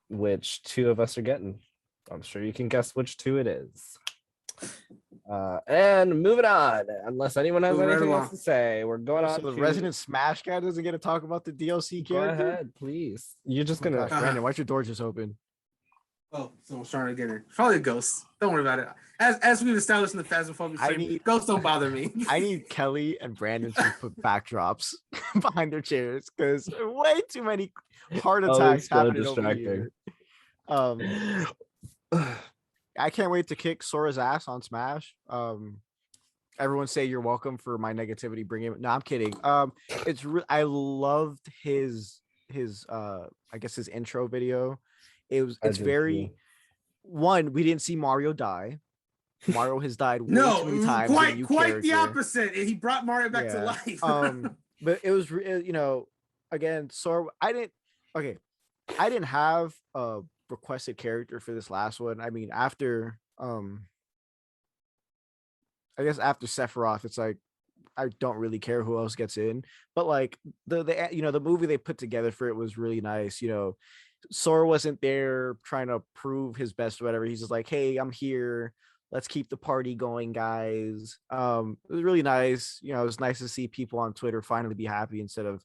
which 2 of us are getting. I'm sure you can guess which 2 it is. And moving on, unless anyone has Moving right anything along. else to say, we're going on So the to resident Smash guy doesn't get to talk about the DLC go character. ahead, please. You're just Oh my gonna gosh, Brandon, why's your door just open? Oh, someone's trying to get in. Probably a ghost. Don't worry about it. As we've established in the Phasmophobia stream, ghosts don't bother me. I need Kelly and Brandon to put backdrops behind their chairs because way too many heart Oh, attacks it's so happening over distracting. here. I can't wait to kick Sora's ass on Smash. Everyone say you're welcome for my negativity. Bring him. No, I'm kidding. I loved his I guess his intro video. It's very one. We didn't see Mario die. Mario has died way too many times. quite the opposite. He brought Mario back to life. But it was again, Sora. I didn't have a requested character for this last one. I mean, after I guess after Sephiroth, it's like I don't really care who else gets in, but like the movie they put together for it was really nice. Sora wasn't there trying to prove his best or whatever. He's just like, hey, I'm here. Let's keep the party going, guys. It was really nice. It was nice to see people on Twitter finally be happy instead of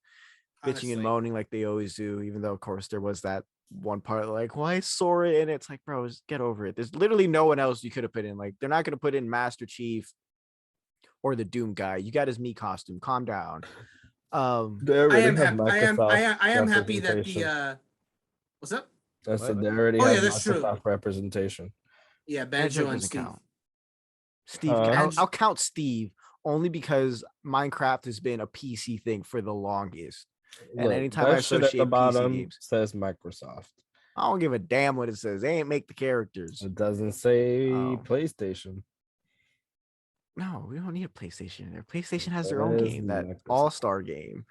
bitching and moaning like they always do, even though of course there was that one part like, why is Sora in it? It's like, bro, just get over it. There's literally no one else you could have put in. Like, they're not going to put in Master Chief or the Doom guy. You got his Mii costume. Calm down. I am happy that the what's up? I said What? they already Oh, have yeah, that's true. Microsoft representation. Yeah, Banjo Banjo and doesn't Steve. count. Steve, Huh? I'll count Steve only because Minecraft has been a PC thing for the longest. And Look, anytime I that shit at the associate PC bottom games, says Microsoft. I don't give a damn what it says. They ain't make the characters. It doesn't say Oh. PlayStation. No, we don't need a PlayStation there. PlayStation has It their own is game, that Microsoft. All-Star game.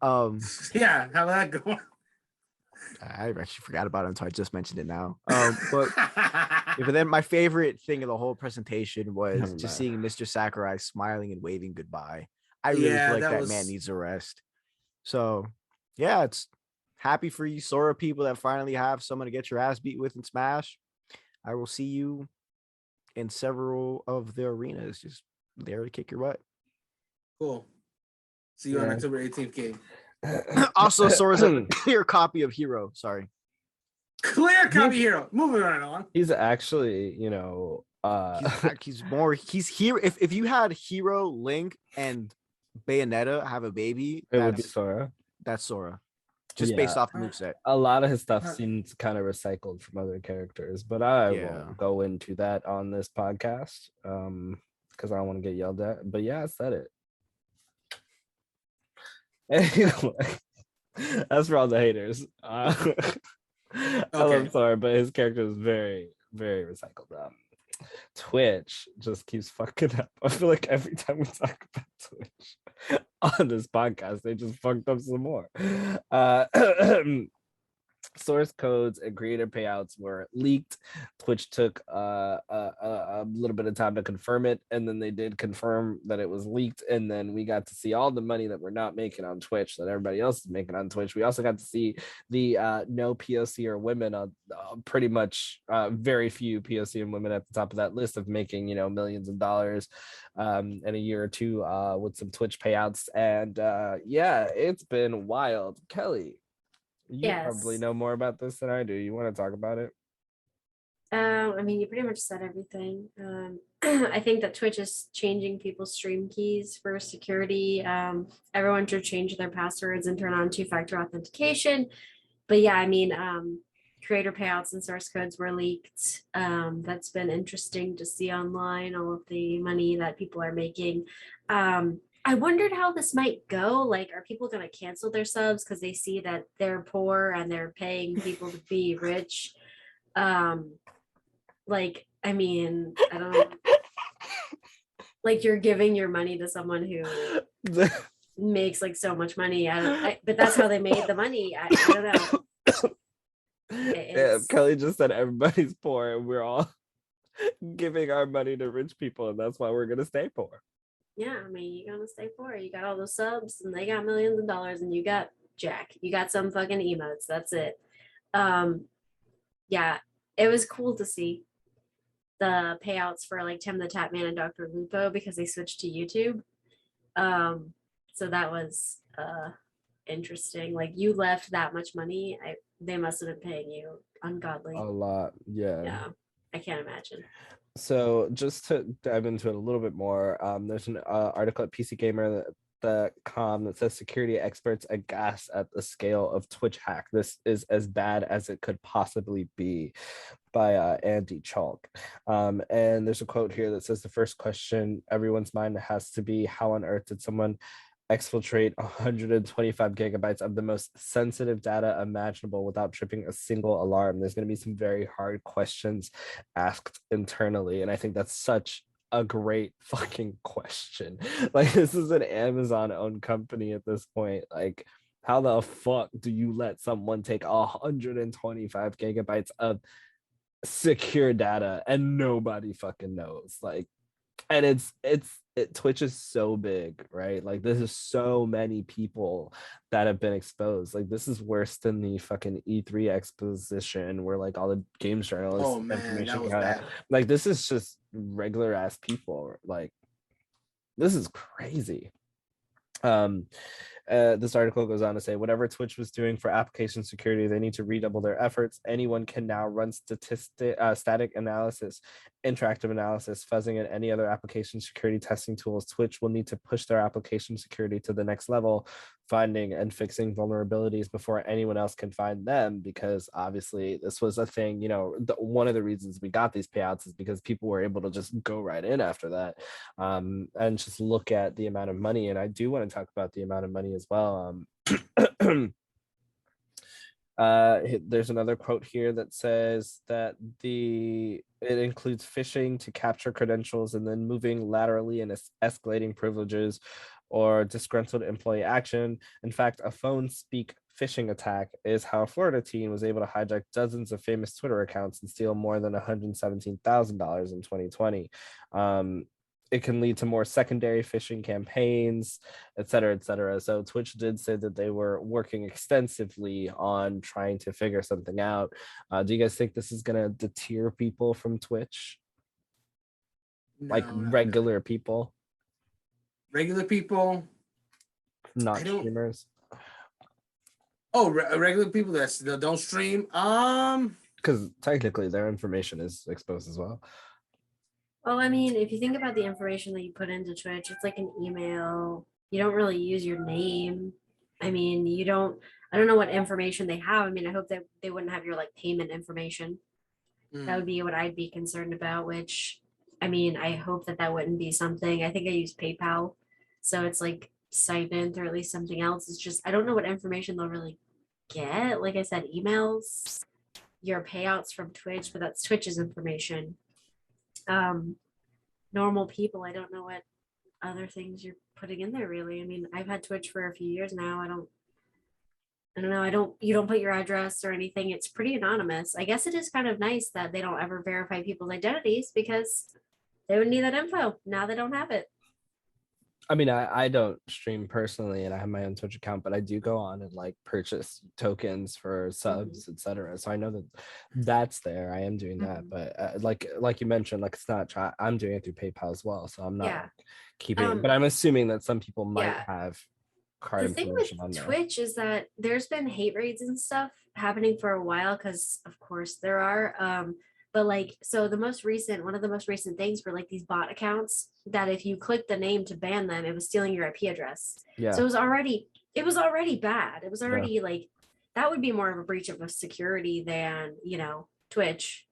Yeah, how'd that go? I actually forgot about it until I just mentioned it now. But then my favorite thing of the whole presentation was Never just mind. seeing Mr. Sakurai smiling and waving goodbye. I really Yeah, feel like that that was- man needs a rest. So yeah, it's happy for you Sora people that finally have someone to get your ass beat with in Smash. I will see you in several of the arenas, just there to kick your butt. Cool. See you on Yeah. October 18th game. Also, Sora's a clear copy of Hero. Sorry. Clear copy hero. Moving right along. He's actually, He's here. If you had Hero, Link, and Bayonetta have a baby, it would be Sora. that's Sora. Just Yeah. based off the moveset. A lot of his stuff seems kind of recycled from other characters, but I Yeah. won't go into that on this podcast because I don't want to get yelled at. But yeah, I said it. Anyway, that's for all the haters. I love Sora, but his character is very, very recycled. Twitch just keeps fucking up. I feel like every time we talk about Twitch on this podcast, they just fucked up some more. Source codes and creator payouts were leaked. Twitch took a little bit of time to confirm it, and then they did confirm that it was leaked, and then we got to see all the money that we're not making on Twitch that everybody else is making on Twitch. We also got to see the no POC or women on pretty much very few POC and women at the top of that list of making millions of dollars in a year or two with some Twitch payouts. And yeah, it's been wild. Kelly, you probably know more about this than I do. You want to talk about it? I mean, you pretty much said everything. I think that Twitch is changing people's stream keys for security. Everyone should change their passwords and turn on two-factor authentication. But yeah, I mean, creator payouts and source codes were leaked. That's been interesting to see online, all of the money that people are making. I wondered how this might go. Like, are people going to cancel their subs because they see that they're poor and they're paying people to be rich? Like, I mean, I don't know. Like, you're giving your money to someone who makes like so much money. But that's how they made the money. I don't know. Yeah, Kelly just said everybody's poor and we're all giving our money to rich people, and that's why we're going to stay poor. Yeah, I mean, you're gonna stay poor. You got all those subs and they got millions of dollars and you got Jack. You got some fucking emotes. That's it. Yeah, it was cool to see the payouts for like Tim the Tatman and Dr. Lupo because they switched to YouTube. So that was interesting. Like, you left that much money. They must have been paying you ungodly. A lot, yeah. Yeah, I can't imagine. So just to dive into it a little bit more, there's an article at PCGamer.com that says security experts aghast at the scale of Twitch hack. This is as bad as it could possibly be, by Andy Chalk. And there's a quote here that says the first question everyone's mind has to be, how on earth did someone exfiltrate 125 gigabytes of the most sensitive data imaginable without tripping a single alarm? There's going to be some very hard questions asked internally, and I think that's such a great fucking question. Like, this is an Amazon owned company at this point. Like, how the fuck do you let someone take 125 gigabytes of secure data and nobody fucking knows? Like, and Twitch is so big, right? Like, this is so many people that have been exposed. Like, this is worse than the fucking E3 exposition where like all the games journalists information got out. Like, this is just regular ass people. Like, this is crazy. This article goes on to say, whatever Twitch was doing for application security, they need to redouble their efforts. Anyone can now run static analysis interactive analysis, fuzzing, and any other application security testing tools, Twitch will need to push their application security to the next level, finding and fixing vulnerabilities before anyone else can find them, because obviously this was a thing, you know, one of the reasons we got these payouts is because people were able to just go right in after that, and just look at the amount of money. And I do want to talk about the amount of money as well. There's another quote here that says that it includes phishing to capture credentials and then moving laterally and escalating privileges or disgruntled employee action. In fact, a phone speak phishing attack is how a Florida teen was able to hijack dozens of famous Twitter accounts and steal more than $117,000 in 2020. It can lead to more secondary phishing campaigns, et cetera, et cetera. So Twitch did say that they were working extensively on trying to figure something out. Do you guys think this is going to deter people from Twitch? Like regular people? Regular people? Not streamers? Oh, regular people that don't stream? Because technically their information is exposed as well. Well, I mean, if you think about the information that you put into Twitch, it's like an email. You don't really use your name. I mean, I don't know what information they have. I mean, I hope that they wouldn't have your like payment information. That would be what I'd be concerned about, which, I mean, I hope that wouldn't be something. I think I use PayPal. So it's like Stipend or at least something else. It's just, I don't know what information they'll really get. Like I said, emails, your payouts from Twitch, but that's Twitch's information. Normal people, I don't know what other things you're putting in there really. I mean, I've had Twitch for a few years now. I don't know. You don't put your address or anything. It's pretty anonymous. I guess it is kind of nice that they don't ever verify people's identities because they would need that info. Now they don't have it. I mean, I don't stream personally and I have my own Twitch account, but I do go on and like purchase tokens for subs, etc. So I know that that's there. I am doing that, but like you mentioned, like it's not, I'm doing it through PayPal as well. So I'm not keeping, but I'm assuming that some people might have card information on there. The thing with Twitch is that there's been hate raids and stuff happening for a while because of course there are, but like, so one of the most recent things were like these bot accounts that if you click the name to ban them, it was stealing your IP address. Yeah. So it was already bad. It was already like, that would be more of a breach of a security than, you know, Twitch,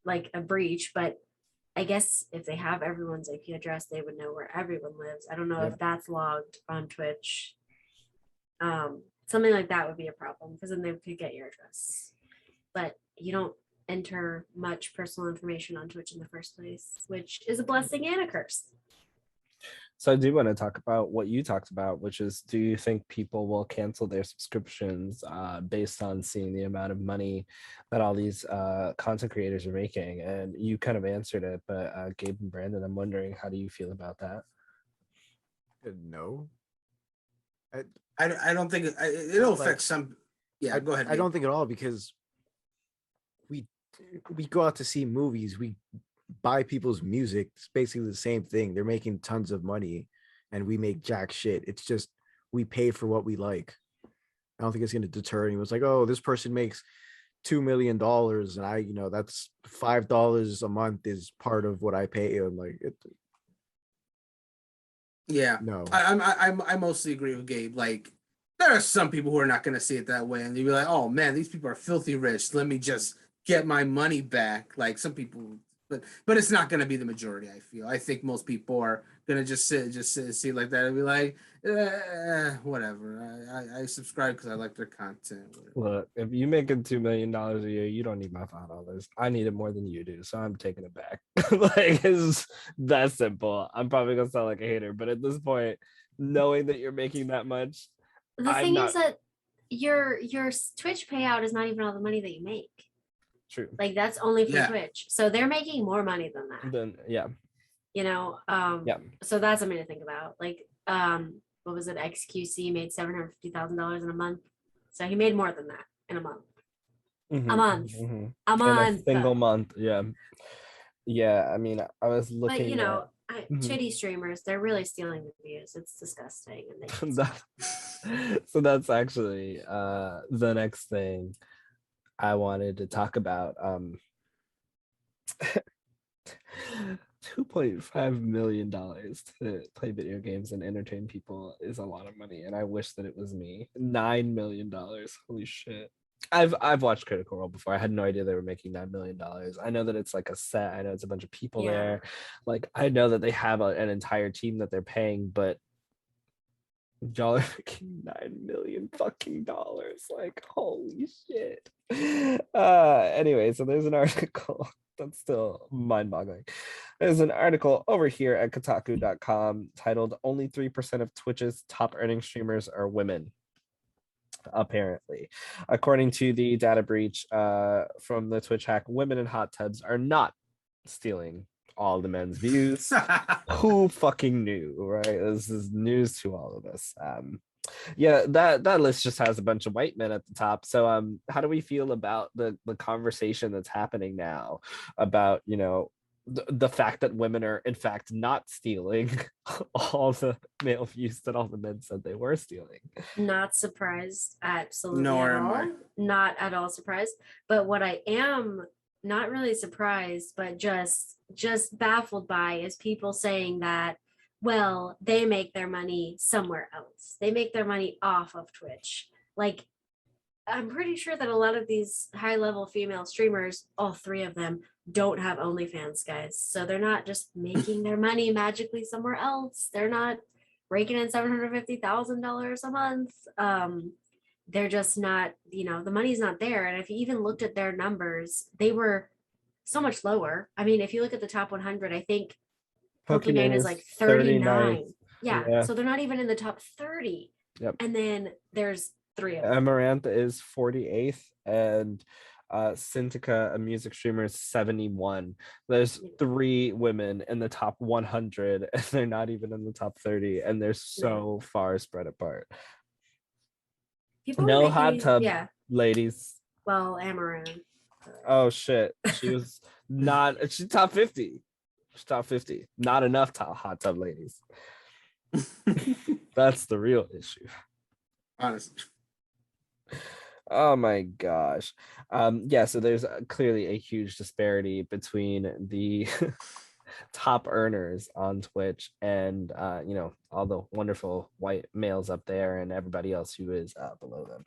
like a breach. But I guess if they have everyone's IP address, they would know where everyone lives. I don't know if that's logged on Twitch. Something like that would be a problem because then they could get your address. But you don't enter much personal information on Twitch in the first place, which is a blessing and a curse. So I do want to talk about what you talked about, which is, do you think people will cancel their subscriptions based on seeing the amount of money that all these content creators are making? And you kind of answered it, but Gabe and Brandon, I'm wondering, how do you feel about that? No. I don't think it'll affect some. Yeah, go ahead. I don't think at all, because we go out to see movies, we buy people's music. It's basically the same thing. They're making tons of money and we make jack shit. It's just, we pay for what we like. I don't think it's going to deter anyone. It's like, oh, this person makes $2 million and that's $5 a month is part of what I pay. I'm like, no. I mostly agree with Gabe. Like, there are some people who are not going to see it that way, and you'll be like, oh man, these people are filthy rich. Let me just get my money back. Like some people, but it's not going to be the majority. I feel. I think most people are going to just see like that and be like, whatever. I subscribe because I like their content. Look, if you making $2 million a year, you don't need my $5. I need it more than you do, so I'm taking it back. Like, it's that simple. I'm probably gonna sound like a hater, but at this point, knowing that you're making that much, the thing is that your Twitch payout is not even all the money that you make. True. Like that's only for Twitch, so they're making more money than that. Then So that's something to think about. Like, what was it? XQC made $750,000 in a month, so he made more than that in a month. A month. A month. In a single month. Yeah. I mean, I was looking. But chitty streamers, they're really stealing the views. It's disgusting. And so that's actually the next thing I wanted to talk about. $2.5 million to play video games and entertain people is a lot of money, and I wish that it was me. $9 million. Holy shit. I've watched Critical Role before. I had no idea they were making $9 million. I know that it's like a set. I know it's a bunch of people Yeah. there. Like I know that they have an entire team that they're paying, but y'all are making $9 million fucking dollars. Like holy shit. Anyway, so there's an article that's still mind-boggling. There's an article over here at Kotaku.com titled "Only 3% of Twitch's top earning streamers are women." Apparently, according to the data breach from the Twitch hack, women in hot tubs are not stealing all the men's views. Who fucking knew, right? This is news to all of us. Yeah, that list just has a bunch of white men at the top. So how do we feel about the conversation that's happening now about, you know, the fact that women are in fact not stealing all the male views that all the men said they were stealing? Not surprised, absolutely Nor at am all. I. Not at all surprised. But what I am not really surprised, but just baffled by is people saying that, well, they make their money somewhere else. They make their money off of Twitch. Like, I'm pretty sure that a lot of these high-level female streamers, all three of them, don't have OnlyFans, guys. So they're not just making their money magically somewhere else. They're not raking in $750,000 a month. They're just not, you know, the money's not there. And if you even looked at their numbers, they were so much lower. I mean, if you look at the top 100, I think Pokemon is like 39. Yeah, Yeah. so they're not even in the top 30. Yep. And then there's three of them. Amaranth is 48th, and Syntica, a music streamer, is 71. There's 3 women in the top 100, and they're not even in the top 30, and they're so far spread apart. People No making, hot tub, yeah. ladies. Well, Amaranth. Oh shit, she was not. She's top 50. She's top 50. Not enough hot tub ladies. That's the real issue. Honestly. Oh my gosh. Yeah, so there's clearly a huge disparity between the top earners on Twitch and you know, all the wonderful white males up there and everybody else who is below them.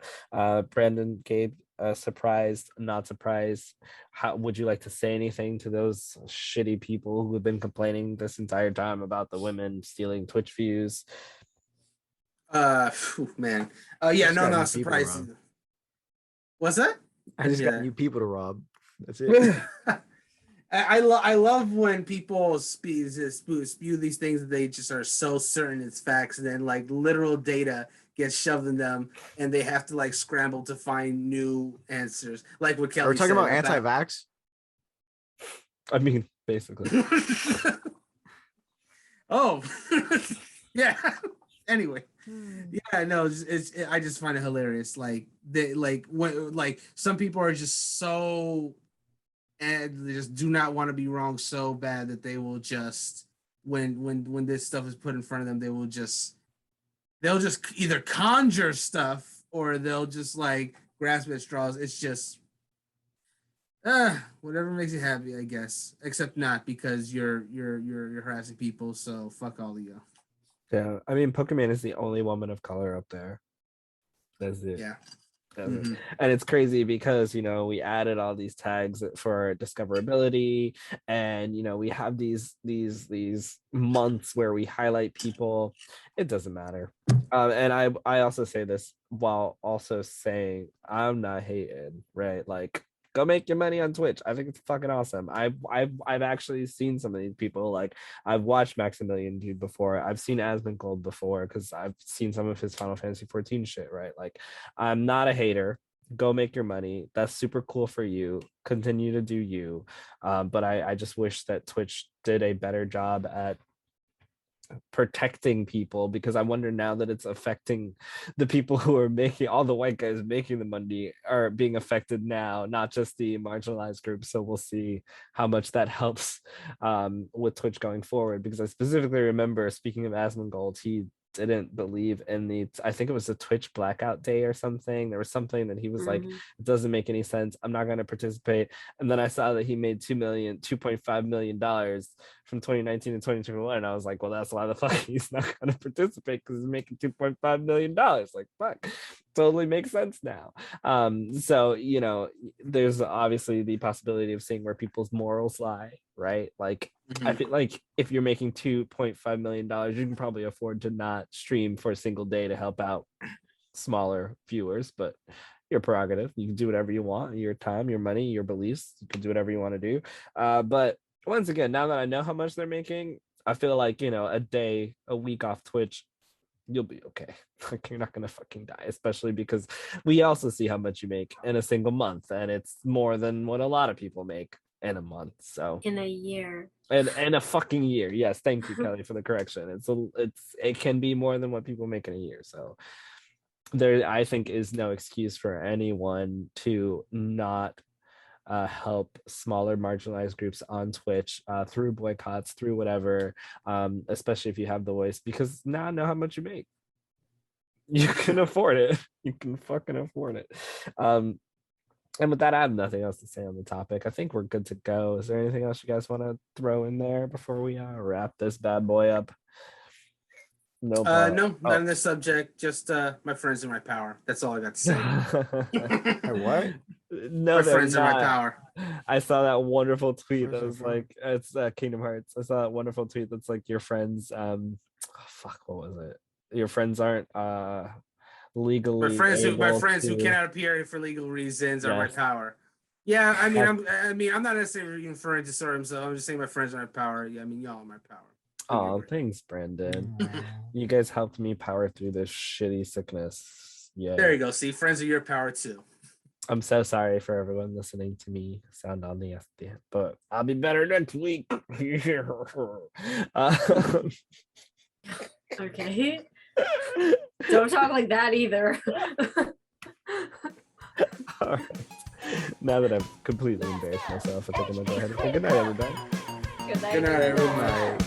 Brandon, Gabe, surprised, not surprised? How would you like to say anything to those shitty people who have been complaining this entire time about the women stealing Twitch views? Man. Yeah, Just no, got not new people surprised. around. What's that? I just Yeah. got new people to rob. That's it. I love when people spew these things that they just are so certain it's facts, and then like literal data gets shoved in them, and they have to like scramble to find new answers. Like what Kelly Are we talking said about anti-vax? I mean, basically. Oh, yeah. Anyway, yeah, no, I just find it hilarious. Like when some people are just so, and they just do not want to be wrong so bad that they will just when this stuff is put in front of them, they'll just either conjure stuff or they'll just like grasp at straws. It's just whatever makes you happy, I guess. Except not, because you're harassing people, so fuck all of you. Yeah, I mean, Pokemon is the only woman of color up there. That's it. Yeah. And it's crazy because, you know, we added all these tags for discoverability, and, you know, we have these months where we highlight people. It doesn't matter. And I also say this while also saying I'm not hating, right? Like, go make your money on Twitch. I think it's fucking awesome. I've actually seen some of these people. Like, I've watched Maximilian Dude before. I've seen Asmongold before because I've seen some of his Final Fantasy 14 shit, right? Like, I'm not a hater. Go make your money. That's super cool for you. Continue to do you. But I just wish that Twitch did a better job at protecting people, because I wonder now that it's affecting the people who are making, all the white guys making the money are being affected now, not just the marginalized groups. So we'll see how much that helps with Twitch going forward, because I specifically remember, speaking of Asmongold, he didn't believe in I think it was a Twitch blackout day or something. There was something that he was like, it doesn't make any sense. I'm not going to participate. And then I saw that he made $2.5 million from 2019 to 2021. And I was like, well, that's why the fuck he's not going to participate, because he's making $2.5 million. Like, fuck, totally makes sense now. So, you know, there's obviously the possibility of seeing where people's morals lie, right? Like, I feel like if you're making $2.5 million, you can probably afford to not stream for a single day to help out smaller viewers, but your prerogative. You can do whatever you want, your time, your money, your beliefs. You can do whatever you want to do. But once again, now that I know how much they're making, I feel like, you know, a week off Twitch, you'll be okay. Like, you're not gonna fucking die, especially because we also see how much you make in a single month, and it's more than what a lot of people make in a month. So in a year. And a fucking year. Yes, thank you, Kelly, for the correction. It can be more than what people make in a year. So there, I think, is no excuse for anyone to not help smaller marginalized groups on Twitch through boycotts, through whatever, especially if you have the voice, because now I know how much you make. You can afford it. You can fucking afford it. And with that, I have nothing else to say on the topic. I think we're good to go. Is there anything else you guys want to throw in there before we wrap this bad boy up? No, not on this subject. Just my friends are my power. That's all I got to say. What? No, My friends are my power. I saw that wonderful tweet that was like, it's Kingdom Hearts. I saw that wonderful tweet that's like, your friends, fuck, what was it? Your friends aren't legally my friends who cannot appear for legal reasons are my power. Yeah, I mean, I'm not necessarily referring to Sora himself. I'm just saying my friends are my power. Yeah, I mean, y'all are my power. Oh, thanks, Brandon. You guys helped me power through this shitty sickness. Yeah. There you go. See, friends are your power too. I'm so sorry for everyone listening to me sound on the FD, but I'll be better next week. Okay. Don't talk like that either. All right. Now that I've completely embarrassed myself, I think I'm gonna go ahead and say good night, everybody. Good night. Good night, everybody.